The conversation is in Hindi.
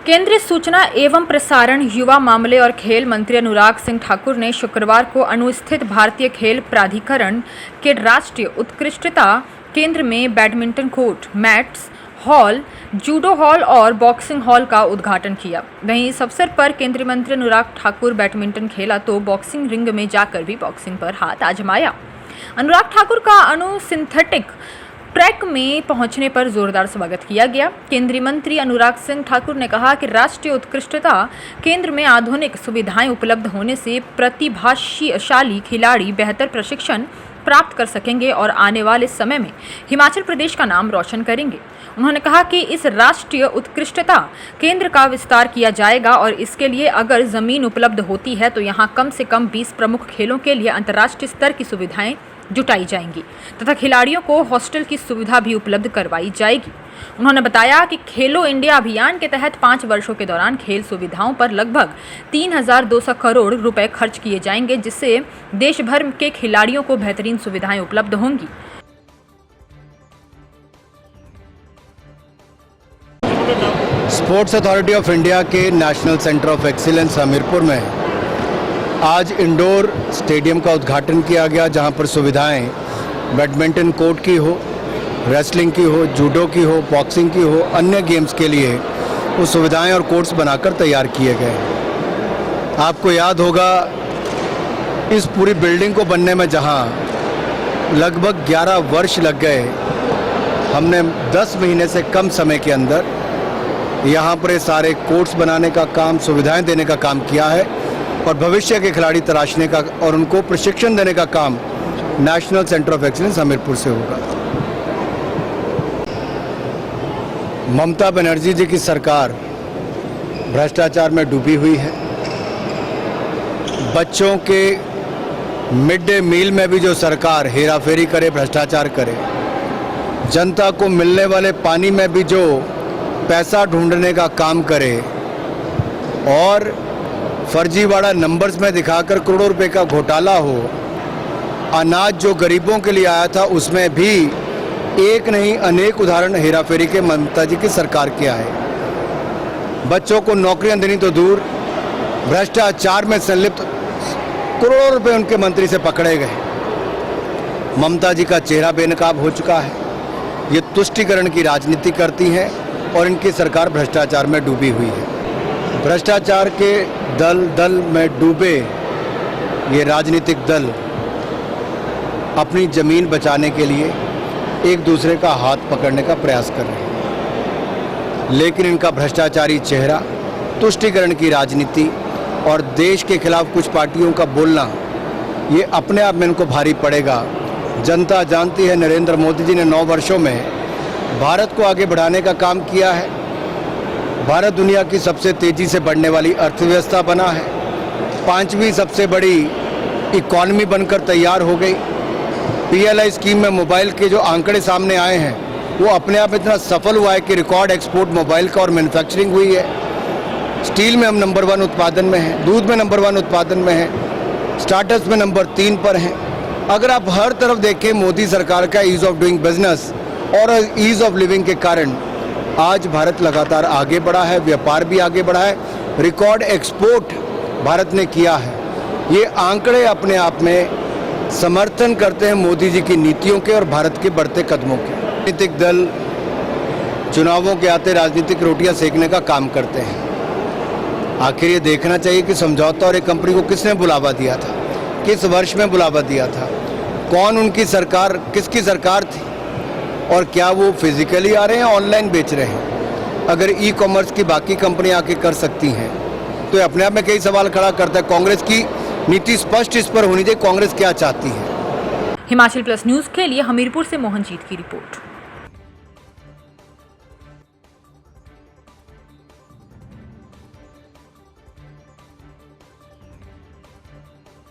केंद्रीय सूचना एवं प्रसारण, युवा मामले और खेल मंत्री अनुराग सिंह ठाकुर ने शुक्रवार को अनुस्थित भारतीय खेल प्राधिकरण के राष्ट्रीय उत्कृष्टता केंद्र में badminton court, mats, hall, judo hall और बॉक्सिंग हॉल का उद्घाटन किया। वहीं इस अवसर पर केंद्रीय मंत्री अनुराग ठाकुर बैडमिंटन खेला तो बॉक्सिंग रिंग में जाकर भी बॉक्सिंग पर हाथ आजमाया। अनुराग ठाकुर का सिंथेटिक ट्रैक में पहुंचने पर जोरदार स्वागत किया गया। केंद्रीय मंत्री अनुराग सिंह ठाकुर ने कहा कि राष्ट्रीय उत्कृष्टता केंद्र में आधुनिक सुविधाएं उपलब्ध होने से प्रतिभाशाली खिलाड़ी बेहतर प्रशिक्षण प्राप्त कर सकेंगे और आने वाले समय में हिमाचल प्रदेश का नाम रोशन करेंगे। उन्होंने कहा कि इस राष्ट्रीय उत्कृष्टता केंद्र का विस्तार किया जाएगा और इसके लिए अगर जमीन उपलब्ध होती है तो यहां कम से कम 20 प्रमुख खेलों के लिए अंतर्राष्ट्रीय स्तर की सुविधाएं जुटाई जाएंगी तथा खिलाड़ियों को हॉस्टल की सुविधा भी उपलब्ध करवाई जाएगी। उन्होंने बताया कि खेलो इंडिया अभियान के तहत 5 वर्षों के दौरान खेल सुविधाओं पर लगभग 3,200 करोड़ रुपए खर्च किए जाएंगे, जिससे देश भर के खिलाड़ियों को बेहतरीन सुविधाएं उपलब्ध होंगी। स्पोर्ट्स अथॉरिटी ऑफ इंडिया के national centre of excellence Hamirpur में आज इंडोर स्टेडियम का उद्घाटन किया गया, जहां पर सुविधाएं बैडमिंटन कोर्ट की हो, रेसलिंग की हो, जूडो की हो, बॉक्सिंग की हो, अन्य गेम्स के लिए वो सुविधाएं और कोर्ट्स बनाकर तैयार किए गए। आपको याद होगा इस पूरी बिल्डिंग को बनने में जहां लगभग 11 वर्ष लग गए, हमने 10 महीने से कम समय के अंदर यहाँ पर सारे कोर्ट्स बनाने का काम, सुविधाएं देने का काम किया है और भविष्य के खिलाड़ी तराशने का और उनको प्रशिक्षण देने का काम national centre of excellence Hamirpur से होगा। ममता बनर्जी जी की सरकार भ्रष्टाचार में डूबी हुई है। बच्चों के मिड डे मील में भी जो सरकार हेराफेरी करे, भ्रष्टाचार करे, जनता को मिलने वाले पानी में भी जो पैसा ढूंढने का काम करे और फर्जीवाड़ा नंबर्स में दिखाकर करोड़ों रुपए का घोटाला हो, अनाज जो गरीबों के लिए आया था उसमें भी एक नहीं अनेक उदाहरण हेराफेरी के ममता जी की सरकार के आए। बच्चों को नौकरियां देनी तो दूर, भ्रष्टाचार में संलिप्त करोड़ों रुपए उनके मंत्री से पकड़े गए। ममता जी का चेहरा बेनकाब हो चुका है। ये तुष्टीकरण की राजनीति करती हैं और इनकी सरकार भ्रष्टाचार में डूबी हुई है। भ्रष्टाचार के दल में डूबे ये राजनीतिक दल अपनी जमीन बचाने के लिए एक दूसरे का हाथ पकड़ने का प्रयास कर रहे हैं, लेकिन इनका भ्रष्टाचारी चेहरा, तुष्टीकरण की राजनीति और देश के खिलाफ कुछ पार्टियों का बोलना, ये अपने आप में इनको भारी पड़ेगा। जनता जानती है नरेंद्र मोदी जी ने 9 वर्षों में भारत को आगे बढ़ाने का काम किया है। भारत दुनिया की सबसे तेजी से बढ़ने वाली अर्थव्यवस्था बना है, 5वीं सबसे बड़ी इकॉनमी बनकर तैयार हो गई। PLI स्कीम में मोबाइल के जो आंकड़े सामने आए हैं वो अपने आप इतना सफल हुआ है कि रिकॉर्ड एक्सपोर्ट मोबाइल का और मैन्युफैक्चरिंग हुई है। स्टील में हम नंबर 1 उत्पादन में हैं, दूध में नंबर 1 उत्पादन में हैं, स्टार्टअप्स में नंबर 3 पर हैं। अगर आप हर तरफ देखें, मोदी सरकार का ईज़ ऑफ डूइंग बिजनेस और ईज़ ऑफ लिविंग के कारण आज भारत लगातार आगे बढ़ा है, व्यापार भी आगे बढ़ा है, रिकॉर्ड एक्सपोर्ट भारत ने किया है। ये आंकड़े अपने आप में समर्थन करते हैं मोदी जी की नीतियों के और भारत के बढ़ते कदमों के। राजनीतिक दल चुनावों के आते राजनीतिक रोटियां सेकने का काम करते हैं। आखिर ये देखना चाहिए कि समझौता और एक कंपनी को किसने बुलावा दिया था, किस वर्ष में बुलावा दिया था, कौन उनकी सरकार, किसकी सरकार थी और क्या वो फिजिकली आ रहे हैं, ऑनलाइन बेच रहे हैं। अगर ई-कॉमर्स की बाकी कंपनियां आके कर सकती हैं तो अपने आप में कई सवाल खड़ा करता है। कांग्रेस की नीति स्पष्ट इस पर होनी चाहिए, कांग्रेस क्या चाहती है। हिमाचल प्लस न्यूज के लिए हमीरपुर से मोहनजीत की रिपोर्ट।